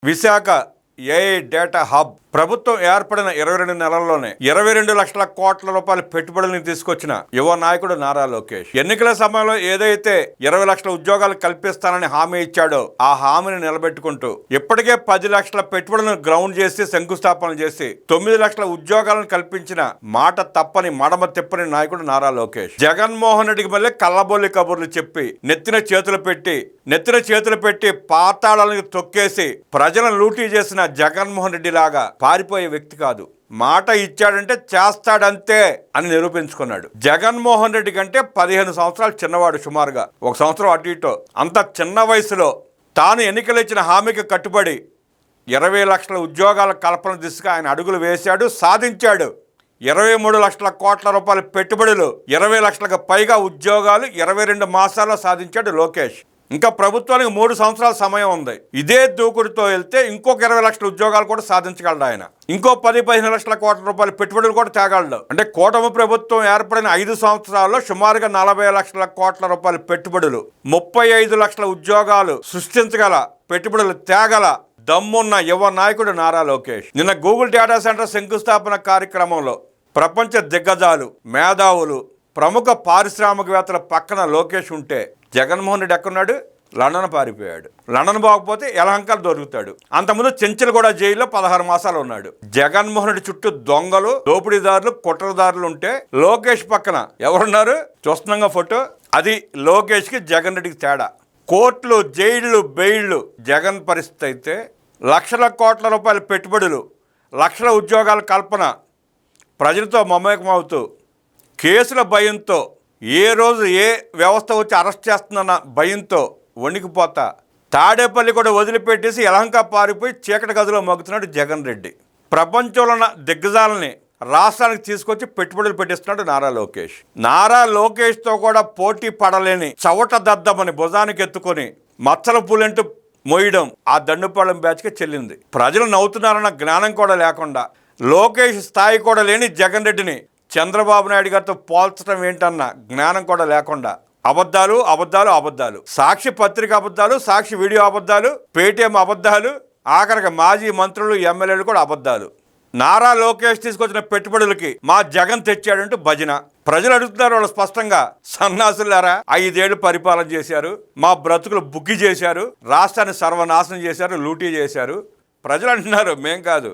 Visakha AI data hub ప్రభుత్వం ఏర్పడిన 22 నెలల్లోనే 22 లక్షల కోట్ల రూపాయల పెట్టుబడులను తీసుకొచ్చిన యువ నాయకుడు నారా లోకేష్ ఎన్నికల సమయంలో ఏదైతే 20 లక్షల ఉద్యోగాలు కల్పిస్తానని హామీ ఇచ్చాడో ఆ హామీని నిలబెట్టుకుంటూ ఇప్పటికే 10 లక్షల పెట్టుబడులను గ్రౌండ్ చేసి శంకుస్థాపన చేసి 9 లక్షల ఉద్యోగాలను కల్పించిన మాట తప్పని మడమ తిప్పని నాయకుడు నారా లోకేష్ జగన్మోహన్ రెడ్డికి మళ్ళీ కళ్ళబొల్లి కబుర్లు చెప్పి నెత్తిన చేతులు పెట్టి పాతాళాలను తొక్కేసి ప్రజలను లూటీ చేసిన జగన్మోహన్ రెడ్డి లాగా పారిపోయే వ్యక్తి కాదు. మాట ఇచ్చాడంటే చేస్తాడంతే అని నిరూపించుకున్నాడు. జగన్మోహన్ రెడ్డి కంటే 15 సంవత్సరాలు చిన్నవాడు, సుమారుగా 1 సంవత్సరం అటు ఇటో. అంత చిన్న వయసులో తాను ఎన్నికలు ఇచ్చిన హామీకి కట్టుబడి 20 లక్షల ఉద్యోగాల కల్పన దిశగా ఆయన అడుగులు వేశాడు, సాధించాడు. 23 లక్షల కోట్ల రూపాయల పెట్టుబడులు, 20 లక్షలకు పైగా ఉద్యోగాలు 22 మాసాల్లో సాధించాడు లోకేష్. ఇంకా ప్రభుత్వానికి 3 సంవత్సరాల సమయం ఉంది. ఇదే దూకుడుతో వెళ్తే ఇంకొక 20 లక్షల ఉద్యోగాలు కూడా సాధించగలడు ఆయన. ఇంకో 10-15 లక్షల కోట్ల రూపాయల పెట్టుబడులు కూడా తేగలడు. అంటే కూటమి ప్రభుత్వం ఏర్పడిన 5 సంవత్సరాల్లో సుమారుగా 40 లక్షల కోట్ల రూపాయల పెట్టుబడులు, 35 లక్షల ఉద్యోగాలు సృష్టించగల, పెట్టుబడులు తేగల దమ్మున్న యువ నాయకుడు నారా లోకేష్. నిన్న గూగుల్ డేటా సెంటర్ శంకుస్థాపన కార్యక్రమంలో ప్రపంచ దిగ్గజాలు, మేధావులు, ప్రముఖ పారిశ్రామికవేత్తల పక్కన లోకేష్ ఉంటే జగన్మోహన్ రెడ్డి ఎక్కడున్నాడు? లండన్ పారిపోయాడు. లండన్ పోకపోతే యలహంకలు దొరుకుతాడు. అంతకుముందు చెంచల్గూడ జైల్లో 16 మాసాలు ఉన్నాడు. జగన్మోహన్ రెడ్డి చుట్టూ దొంగలు, దోపిడీదారులు, కుట్రదారులు ఉంటే లోకేష్ పక్కన ఎవరున్నారు? చూస్తున్నాగా ఫోటో. అది లోకేష్కి జగన్ రెడ్డికి తేడా. కోర్టులు, జైళ్లు, బెయిళ్లు జగన్ పరిస్థితి అయితే లక్షల కోట్ల రూపాయల పెట్టుబడులు, లక్షల ఉద్యోగాల కల్పన, ప్రజలతో మమేకమవుతూ కేసుల భయంతో, ఏ రోజు ఏ వ్యవస్థ వచ్చి అరెస్ట్ చేస్తుందన్న భయంతో వణికిపోతా తాడేపల్లి కూడా వదిలిపెట్టేసి యలహంక పారిపోయి చీకటి గదిలో మగ్గుతున్నాడు జగన్ రెడ్డి. ప్రపంచంలో ఉన్న దిగ్గజాలని రాష్ట్రానికి తీసుకొచ్చి పెట్టుబడులు పెట్టిస్తున్నాడు నారా లోకేష్. నారా లోకేష్తో కూడా పోటీ పడలేని చవట దద్దమని భుజానికి ఎత్తుకొని మచ్చల పూలెంటూ మోయడం ఆ దండుపాలెం బ్యాచ్కి చెల్లింది. ప్రజలు నవ్వుతున్నారన్న జ్ఞానం కూడా లేకుండా, లోకేష్ స్థాయి కూడా లేని జగన్ రెడ్డిని చంద్రబాబు నాయుడు గారితో పోల్చడం ఏంటన్న జ్ఞానం కూడా లేకుండా అబద్ధాలు, సాక్షి పత్రిక అబద్ధాలు, సాక్షి వీడియో అబద్ధాలు, పేటీఎం అబద్ధాలు, ఆఖరికి మాజీ మంత్రులు, ఎమ్మెల్యేలు కూడా అబద్ధాలు. నారా లోకేష్ తీసుకొచ్చిన పెట్టుబడులకి మా జగన్ తెచ్చాడంటూ భజన. ప్రజలు అడుగుతున్నారు వాళ్ళు స్పష్టంగా, సన్నాసులారా 5 ఏళ్లు పరిపాలన చేశారు, మా బ్రతుకులు బుగ్గి చేశారు, రాష్ట్రాన్ని సర్వనాశనం చేశారు, లూటీ చేశారు. ప్రజలు అంటున్నారు, మేం కాదు.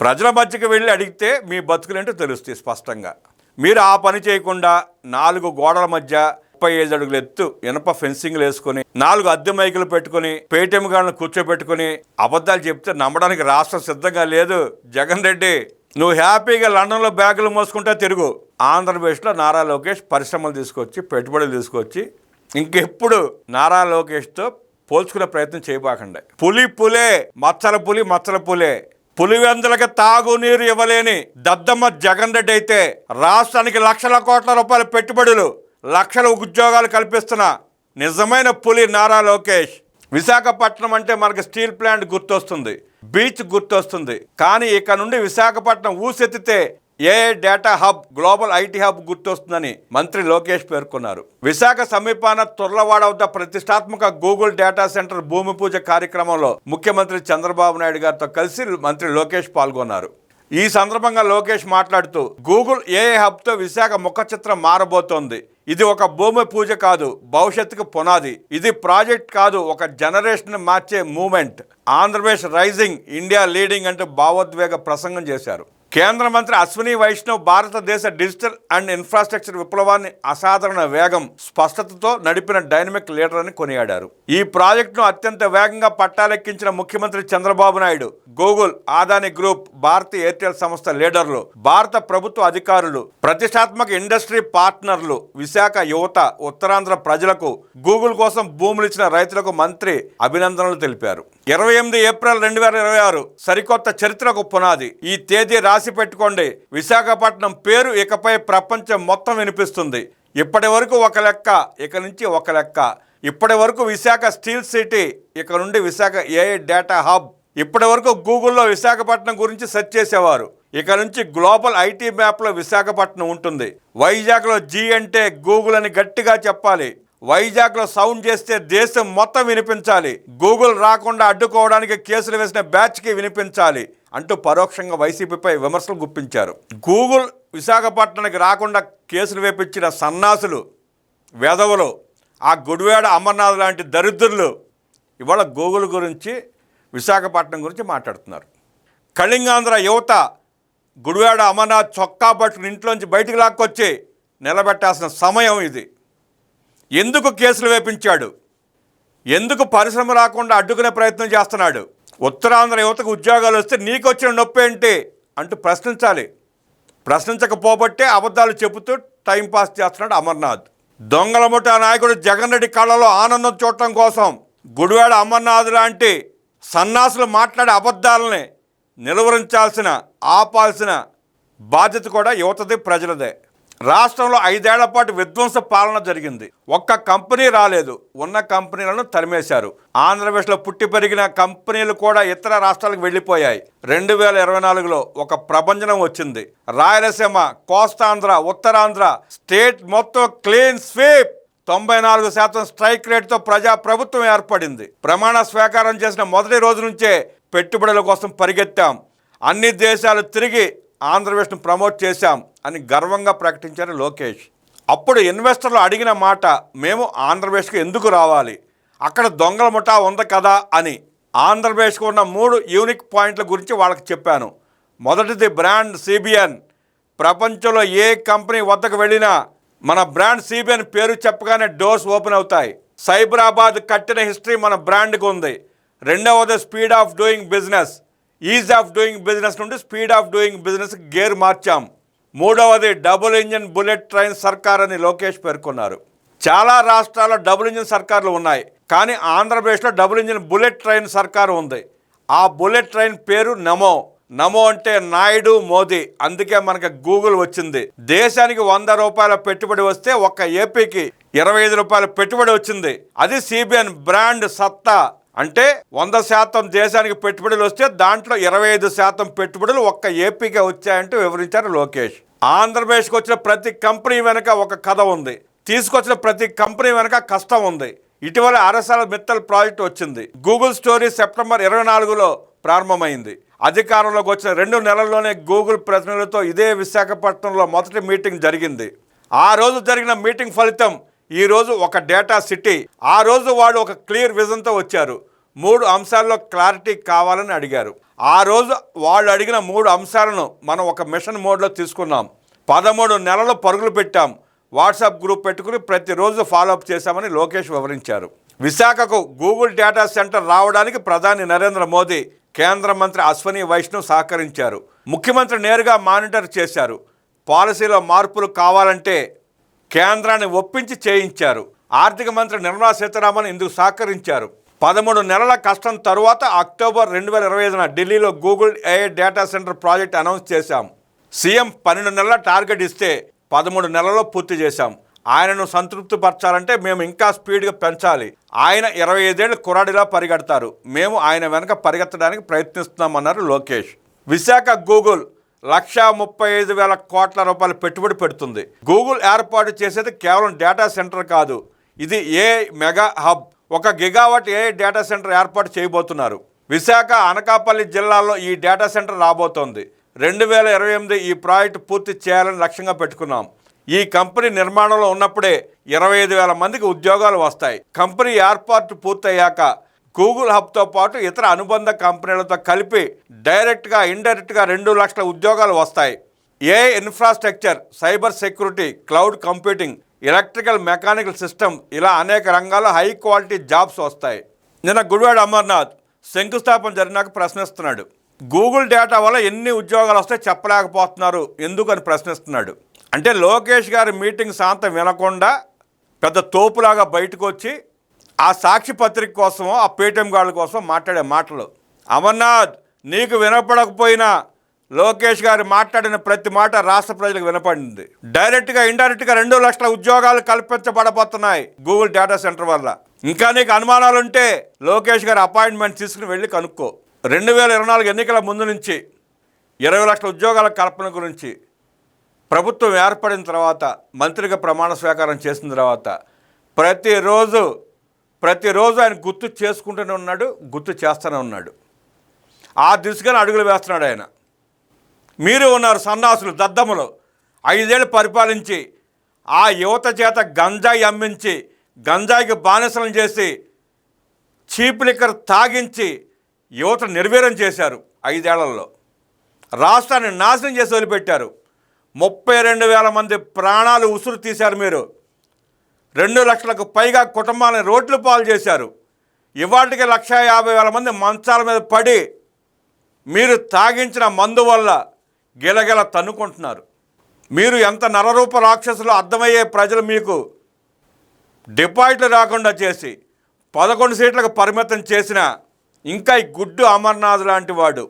ప్రజల మధ్యకి వెళ్ళి అడిగితే మీ బతుకులేంటో తెలుస్తాయి స్పష్టంగా. మీరు ఆ పని చేయకుండా 4 గోడల మధ్య 35 అడుగుల ఎత్తు ఇనప ఫెన్సింగ్లు వేసుకొని, 4 అద్దె మైకులు పెట్టుకుని, పేటీఎం గాళ్ళను కూర్చోబెట్టుకుని అబద్ధాలు చెప్తే నమ్మడానికి రాష్ట్రం సిద్ధంగా లేదు. జగన్ రెడ్డి, నువ్వు హ్యాపీగా లండన్లో బ్యాగులు మోసుకుంటా తిరుగు. ఆంధ్రప్రదేశ్లో నారా లోకేష్ పరిశ్రమలు తీసుకొచ్చి, పెట్టుబడులు తీసుకొచ్చి, ఇంకెప్పుడు నారా లోకేష్తో పోల్చుకునే ప్రయత్నం చేయబాకండి. పులే మచ్చల పులే పులివెందులకి తాగునీరు ఇవ్వలేని దద్దమ్మ జగన్ రెడ్డి అయితే రాష్ట్రానికి లక్షల కోట్ల రూపాయల పెట్టుబడులు, లక్షల ఉద్యోగాలు కల్పిస్తున్న నిజమైన పులి నారా లోకేష్. విశాఖపట్నం అంటే మనకి స్టీల్ ప్లాంట్ గుర్తొస్తుంది, బీచ్ గుర్తొస్తుంది. కానీ ఇక నుండి విశాఖపట్నం ఊసెత్తితే AI data hub, global IT hub గుర్తొస్తుందని మంత్రి లోకేష్ పేర్కొన్నారు. విశాఖ సమీపాన తుర్లవాడ వద్ద ప్రతిష్టాత్మక గూగుల్ డేటా సెంటర్ భూమి పూజ కార్యక్రమంలో ముఖ్యమంత్రి చంద్రబాబు నాయుడు గారితో కలిసి మంత్రి లోకేష్ పాల్గొన్నారు. ఈ సందర్భంగా లోకేష్ మాట్లాడుతూ, గూగుల్ ఏఐ హబ్తో విశాఖ ముఖ చిత్రం మారబోతోంది. ఇది ఒక భూమి పూజ కాదు, భవిష్యత్తుకు పునాది. ఇది ప్రాజెక్ట్ కాదు, ఒక జనరేషన్ మార్చే moment. Andhra Pradesh rising, India leading అంటూ భావోద్వేగ ప్రసంగం చేశారు. కేంద్ర మంత్రి అశ్విని వైష్ణవ్ భారతదేశ డిజిటల్ అండ్ ఇన్ఫ్రాస్ట్రక్చర్ విప్లవాన్ని అసాధారణ వేగం, స్పష్టతతో నడిపిన డైనమిక్ లీడర్ అని కొనియాడారు. ఈ ప్రాజెక్టును అత్యంత వేగంగా పట్టాలెక్కించిన ముఖ్యమంత్రి చంద్రబాబు నాయుడు, గూగుల్, అదానీ గ్రూప్, భారతీయ ఎయిర్టెల్ సంస్థ లీడర్లు, భారత ప్రభుత్వ అధికారులు, ప్రతిష్టాత్మక ఇండస్ట్రీ పార్ట్నర్లు, విశాఖ యువత, ఉత్తరాంధ్ర ప్రజలకు, గూగుల్ కోసం భూములు ఇచ్చిన రైతులకు మంత్రి అభినందనలు తెలిపారు. 28 ఏప్రిల్ 2026 సరికొత్త చరిత్రకు పునాది. ఈ తేదీ రాసి పెట్టుకోండి. విశాఖపట్నం పేరు ఇకపై ప్రపంచం మొత్తం వినిపిస్తుంది. ఇప్పటి వరకు ఒక లెక్క, ఇక నుంచి ఒక లెక్క. ఇప్పటి వరకు విశాఖ స్టీల్ సిటీ, ఇక నుండి విశాఖ ఏఐ డేటా హబ్. ఇప్పటి వరకు గూగుల్లో విశాఖపట్నం గురించి సెర్చ్ చేసేవారు, ఇక నుంచి గ్లోబల్ ఐటీ మ్యాప్లో విశాఖపట్నం ఉంటుంది. వైజాగ్లో జీ అంటే గూగుల్ అని గట్టిగా చెప్పాలి. వైజాగ్లో సౌండ్ చేస్తే దేశం మొత్తం వినిపించాలి, గూగుల్ రాకుండా అడ్డుకోవడానికి కేసులు వేసిన బ్యాచ్కి వినిపించాలి అంటూ పరోక్షంగా వైసీపీపై విమర్శలు గుప్పించారు. గూగుల్ విశాఖపట్నానికి రాకుండా కేసులు వేపించిన సన్నాసులు, వెధవలు, ఆ గుడివాడ అమర్నాథ్ లాంటి దరిద్రులు ఇవాళ గూగుల్ గురించి, విశాఖపట్నం గురించి మాట్లాడుతున్నారు. కళింగాంధ్ర యువత గుడివాడ అమర్నాథ్ చొక్కా పట్టుకుని ఇంట్లోంచి బయటికి లాక్కొచ్చి నిలబెట్టాల్సిన సమయం ఇది. ఎందుకు కేసులు వేపించాడు? ఎందుకు పరిశ్రమ రాకుండా అడ్డుకునే ప్రయత్నం చేస్తున్నాడు? ఉత్తరాంధ్ర యువతకు ఉద్యోగాలు వస్తే నీకు వచ్చిన నొప్పి ఏంటి అంటూ ప్రశ్నించాలి. ప్రశ్నించకపోబట్టే అబద్ధాలు చెబుతూ టైంపాస్ చేస్తున్నాడు అమర్నాథ్. దొంగల ముఠా నాయకుడు జగన్ రెడ్డి కళ్ళలో ఆనందం చూడటం కోసం గుడివాడ అమర్నాథ్ లాంటి సన్నాసులు మాట్లాడే అబద్ధాలని నిలువరించాల్సిన, ఆపాల్సిన బాధ్యత కూడా యువతది, ప్రజలదే. రాష్ట్రంలో 5 ఏళ్ల పాటు విధ్వంస పాలన జరిగింది. ఒక్క కంపెనీ రాలేదు, ఉన్న కంపెనీలను తరిమేశారు. ఆంధ్రప్రదేశ్లో పుట్టి పెరిగిన కంపెనీలు కూడా ఇతర రాష్ట్రాలకు వెళ్ళిపోయాయి. 2024లో ఒక ప్రభంజనం వచ్చింది. రాయలసీమ, కోస్తాంధ్ర, ఉత్తరాంధ్ర స్టేట్ మొత్తం క్లీన్ స్వీప్. 94% స్ట్రైక్ రేట్తో ప్రజాప్రభుత్వం ఏర్పడింది. ప్రమాణ స్వీకారం చేసిన మొదటి రోజు నుంచే పెట్టుబడుల కోసం పరిగెత్తాం. అన్ని దేశాలు తిరిగి ఆంధ్రప్రదేశ్ను ప్రమోట్ చేశాం అని గర్వంగా ప్రకటించారు లోకేష్. అప్పుడు ఇన్వెస్టర్లు అడిగిన మాట, మేము ఆంధ్రప్రదేశ్కి ఎందుకు రావాలి, అక్కడ దొంగల ముఠా ఉంది కదా అని. ఆంధ్రప్రదేశ్కు ఉన్న 3 యూనిక్ పాయింట్ల గురించి వాళ్ళకి చెప్పాను. మొదటిది బ్రాండ్ CBN. ప్రపంచంలో ఏ కంపెనీ వద్దకు వెళ్ళినా మన బ్రాండ్ CBN పేరు చెప్పగానే డోర్స్ ఓపెన్ అవుతాయి. సైబరాబాద్ కట్టిన హిస్టరీ మన బ్రాండ్కి ఉంది. రెండవది speed of doing business. Ease of doing business నుండి speed of doing business gear మార్చాం. మూడవది డబుల్ ఇంజిన్ బుల్లెట్ ట్రైన్ సర్కార్ అని లోకేష్ పేర్కొన్నారు. చాలా రాష్ట్రాల్లో డబుల్ ఇంజిన్ సర్కార్లు ఉన్నాయి, కానీ ఆంధ్రప్రదేశ్లో డబుల్ ఇంజిన్ బుల్లెట్ ట్రైన్ సర్కారు ఉంది. ఆ బుల్లెట్ ట్రైన్ పేరు నమో. నమో అంటే నాయుడు, మోదీ. అందుకే మనకు గూగుల్ వచ్చింది. దేశానికి 100 రూపాయల పెట్టుబడి వస్తే ఒక్క ఏపీకి 25 రూపాయల పెట్టుబడి వచ్చింది. అది CBN బ్రాండ్ సత్తా. అంటే 100% దేశానికి పెట్టుబడులు వస్తే దాంట్లో 25% పెట్టుబడులు ఒక్క ఏపీకే వచ్చాయంటూ వివరించారు లోకేష్. ఆంధ్రప్రదేశ్కి వచ్చిన ప్రతి కంపెనీ వెనక ఒక కథ ఉంది. తీసుకొచ్చిన ప్రతి కంపెనీ వెనక కష్టం ఉంది. ఇటీవల అరసాల మిత్తల్ ప్రాజెక్టు వచ్చింది. గూగుల్ స్టోరీ సెప్టెంబర్ 24లో ప్రారంభమైంది. అధికారంలోకి వచ్చిన 2 నెలల్లోనే గూగుల్ ప్రతినిధులతో ఇదే విశాఖపట్నంలో మొదటి మీటింగ్ జరిగింది. ఆ రోజు జరిగిన మీటింగ్ ఫలితం ఈరోజు ఒక డేటా సిటీ. ఆ రోజు వాళ్ళు ఒక క్లియర్ విజన్తో వచ్చారు. 3 అంశాల్లో క్లారిటీ కావాలని అడిగారు. ఆ రోజు వాళ్ళు అడిగిన 3 అంశాలను మనం ఒక మిషన్ మోడ్లో తీసుకున్నాం. 13 నెలలు పరుగులు పెట్టాం. వాట్సాప్ గ్రూప్ పెట్టుకుని ప్రతిరోజు ఫాలోఅప్ చేశామని లోకేష్ వివరించారు. విశాఖకు గూగుల్ డేటా సెంటర్ రావడానికి ప్రధాని నరేంద్ర మోదీ, కేంద్ర మంత్రి అశ్వనీ వైష్ణవ్ సహకరించారు. ముఖ్యమంత్రి నేరుగా మానిటర్ చేశారు. పాలసీలో మార్పులు కావాలంటే కేంద్రాన్ని ఒప్పించి చేయించారు. ఆర్థిక మంత్రి నిర్మలా సీతారామన్ ఇందుకు సహకరించారు. 13 నెలల కష్టం తరువాత అక్టోబర్ 2025న ఢిల్లీలో Google AI data centre project announce చేశాం. సీఎం 12 నెలల టార్గెట్ ఇస్తే 13 నెలల్లో పూర్తి చేశాం. ఆయనను సంతృప్తిపరచాలంటే మేము ఇంకా స్పీడ్గా పెంచాలి. ఆయన 25 ఏళ్ళు కుర్రాడిలా పరిగెడతారు. మేము ఆయన వెనక పరిగెత్తడానికి ప్రయత్నిస్తున్నామన్నారు లోకేష్. విశాఖ గూగుల్ 1,35,000 కోట్ల రూపాయల పెట్టుబడి పెడుతుంది. గూగుల్ ఏర్పాటు చేసేది కేవలం డేటా సెంటర్ కాదు, ఇది AI mega hub. 1 gigawatt AI data centre ఏర్పాటు చేయబోతున్నారు. విశాఖ, అనకాపల్లి జిల్లాల్లో ఈ డేటా సెంటర్ రాబోతోంది. 2028 ఈ ప్రాజెక్టు పూర్తి చేయాలని లక్ష్యంగా పెట్టుకున్నాం. ఈ కంపెనీ నిర్మాణంలో ఉన్నప్పుడే 25,000 మందికి ఉద్యోగాలు వస్తాయి. కంపెనీ ఏర్పాటు పూర్తయ్యాక గూగుల్ హబ్తో పాటు ఇతర అనుబంధ కంపెనీలతో కలిపి డైరెక్ట్గా, ఇండైరెక్ట్గా 2 లక్షల ఉద్యోగాలు వస్తాయి. AI infrastructure, cyber security, cloud computing, electrical mechanical system, ఇలా అనేక రంగాల్లో హై క్వాలిటీ జాబ్స్ వస్తాయి. నిన్న గుడివాడ అమర్నాథ్ శంకుస్థాపన జరిగినాక ప్రశ్నిస్తున్నాడు. గూగుల్ డేటా వల్ల ఎన్ని ఉద్యోగాలు వస్తాయి చెప్పలేకపోతున్నారు ఎందుకు అని ప్రశ్నిస్తున్నాడు. అంటే లోకేష్ గారి మీటింగ్ శాంతం వినకుండా పెద్ద తోపులాగా బయటకు వచ్చి ఆ సాక్షి పత్రిక కోసమో, ఆ పేటీఎం గార్డుల కోసం మాట్లాడే మాటలు. అమర్నాథ్, నీకు వినపడకపోయినా లోకేష్ గారు మాట్లాడిన ప్రతి మాట రాష్ట్ర ప్రజలకు వినపడింది. డైరెక్ట్గా, ఇండైరెక్ట్గా 2 లక్షల ఉద్యోగాలు కల్పించబడబోతున్నాయి గూగుల్ డేటా సెంటర్ వల్ల. ఇంకా నీకు అనుమానాలుంటే లోకేష్ గారు అపాయింట్మెంట్ తీసుకుని వెళ్ళి కనుక్కో. 2024 ఎన్నికల ముందు నుంచి 20 లక్షల ఉద్యోగాల కల్పన గురించి ప్రభుత్వం ఏర్పడిన తర్వాత, మంత్రిగా ప్రమాణ స్వీకారం చేసిన తర్వాత ప్రతిరోజు ఆయన గుర్తు చేసుకుంటూనే ఉన్నాడు, గుర్తు చేస్తూనే ఉన్నాడు. ఆ దిశగానే అడుగులు వేస్తున్నాడు ఆయన. మీరు ఉన్నారు సన్నాసులు, దద్దములు. 5 ఏళ్ళు పరిపాలించి ఆ యువత చేత గంజాయి అమ్మించి, గంజాయికి బానిసలను చేసి, చీప్ లిక్కర్ తాగించి యువత నిర్వీర్యం చేశారు. 5 ఏళ్లలో రాష్ట్రాన్ని నాశనం చేసి వదిలిపెట్టారు. 32,000 మంది ప్రాణాలు ఉసురు తీశారు మీరు. 2 లక్షలకు పైగా కుటుంబాలను రోడ్లు పాలు చేశారు. ఇవాటికి 1,50,000 మంది మంచాల మీద పడి మీరు తాగించిన మందు వల్ల గిలగిల తన్నుకుంటున్నారు. మీరు ఎంత నరరూప రాక్షసులో అర్థమయ్యే ప్రజలు మీకు డిపాజిట్లు రాకుండా చేసి 11 సీట్లకు పరిమితం చేసిన ఇంకా ఈ గుడ్డు అమర్నాథ్ లాంటి వాడు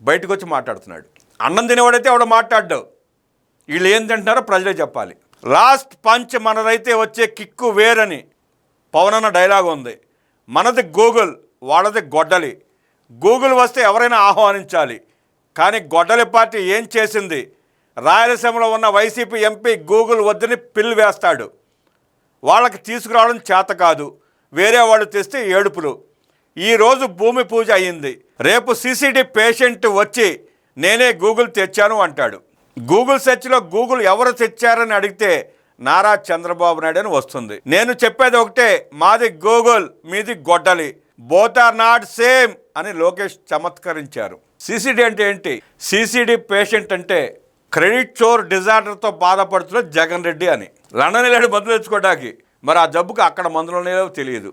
బయటకు వచ్చి మాట్లాడుతున్నాడు. అన్నం తినేవాడైతే ఎవడో మాట్లాడ్డావు. వీళ్ళు ఏం తింటున్నారో ప్రజలే చెప్పాలి. లాస్ట్ పంచ్ మనదైతే వచ్చే కిక్కు వేరని పవన్ అన్న డైలాగ్ ఉంది. మనది గూగుల్, వాళ్ళది గొడ్డలి. గూగుల్ వస్తే ఎవరైనా ఆహ్వానించాలి, కానీ గొడ్డలి పార్టీ ఏం చేసింది? రాయలసీమలో ఉన్న వైసీపీ ఎంపీ గూగుల్ వద్దని పిల్లు వేస్తాడు. వాళ్ళకి తీసుకురావడం చేత కాదు, వేరే వాళ్ళు తెస్తే ఏడుపులు. ఈరోజు భూమి పూజ అయ్యింది, రేపు సిసిడి పేషెంట్ వచ్చి నేనే గూగుల్ తెచ్చాను అంటాడు. గూగుల్ సెర్చ్లో గూగుల్ ఎవరు తెచ్చారని అడిగితే నారా చంద్రబాబు నాయుడు అని వస్తుంది. నేను చెప్పేది ఒకటే, మాది గూగుల్, మీది గొడ్డలి, బోత్ ఆర్ నాట్ సేమ్ అని లోకేష్ చమత్కరించారు. సిసిడి అంటే ఏంటి? సిసిడి పేషెంట్ అంటే క్రెడిట్ చోర్ డిజార్డర్తో బాధపడుతున్న జగన్ రెడ్డి అని. లండన్ వెళ్ళాడు మందులు తెచ్చుకోవడానికి. మరి ఆ జబ్బుకి అక్కడ మందులనే తెలియదు.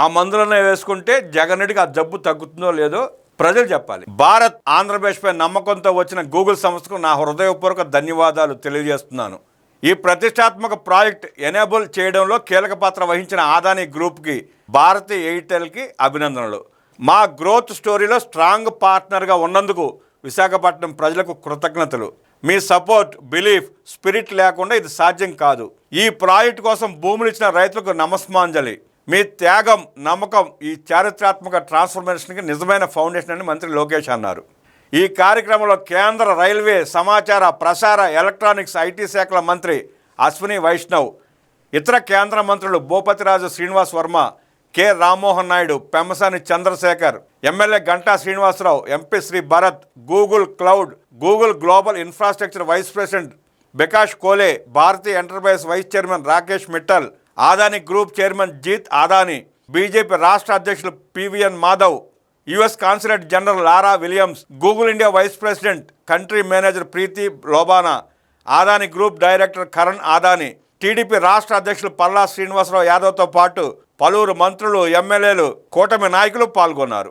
ఆ మందులనే వేసుకుంటే జగన్ రెడ్డికి ఆ జబ్బు తగ్గుతుందో లేదో ప్రజలు చెప్పాలి. భారత్ ఆంధ్రప్రదేశ్పై నమ్మకంతో వచ్చిన గూగుల్ సంస్థకు నా హృదయపూర్వక ధన్యవాదాలు తెలియజేస్తున్నాను. ఈ ప్రతిష్టాత్మక ప్రాజెక్ట్ ఎనేబుల్ చేయడంలో కీలక పాత్ర వహించిన ఆదాని గ్రూప్కి, భారతీ ఎయిర్టెల్కి అభినందనలు. మా గ్రోత్ స్టోరీలో స్ట్రాంగ్ పార్ట్నర్గా ఉన్నందుకు విశాఖపట్నం ప్రజలకు కృతజ్ఞతలు. మీ సపోర్ట్, బిలీఫ్, స్పిరిట్ లేకుండా ఇది సాధ్యం కాదు. ఈ ప్రాజెక్టు కోసం భూములు ఇచ్చిన రైతులకు నమస్మాంజలి. మీ త్యాగం, నమ్మకం ఈ చారిత్రాత్మక ట్రాన్స్ఫర్మేషన్కి నిజమైన ఫౌండేషన్ అని మంత్రి లోకేష్ అన్నారు. ఈ కార్యక్రమంలో కేంద్ర రైల్వే, సమాచార, ప్రసార, ఎలక్ట్రానిక్స్, ఐటీ శాఖల మంత్రి అశ్విని వైష్ణవ్, ఇతర కేంద్ర మంత్రులు Bhupathiraju Srinivas Varma, K Rammohan Naidu, Pemmasani Chandrasekhar, MLA Ganta Srinivasarao, MP Sri Bharat, Google cloud, Google global infrastructure vice president Bikash Kole, Bharti enterprise vice chairman Rakesh Mittal, Adani group chairman Jeet Adani, BJP రాష్ట్ర అధ్యక్షులు PVN Madhav, US consulate general Laura Williams, Google India vice president country manager Preethi Lobana, Adani group director Karan Adani, TDP రాష్ట్ర అధ్యక్షులు పల్లా శ్రీనివాసరావు యాదవ్తో పాటు పలువురు మంత్రులు, ఎమ్మెల్యేలు, కూటమి నాయకులు పాల్గొన్నారు.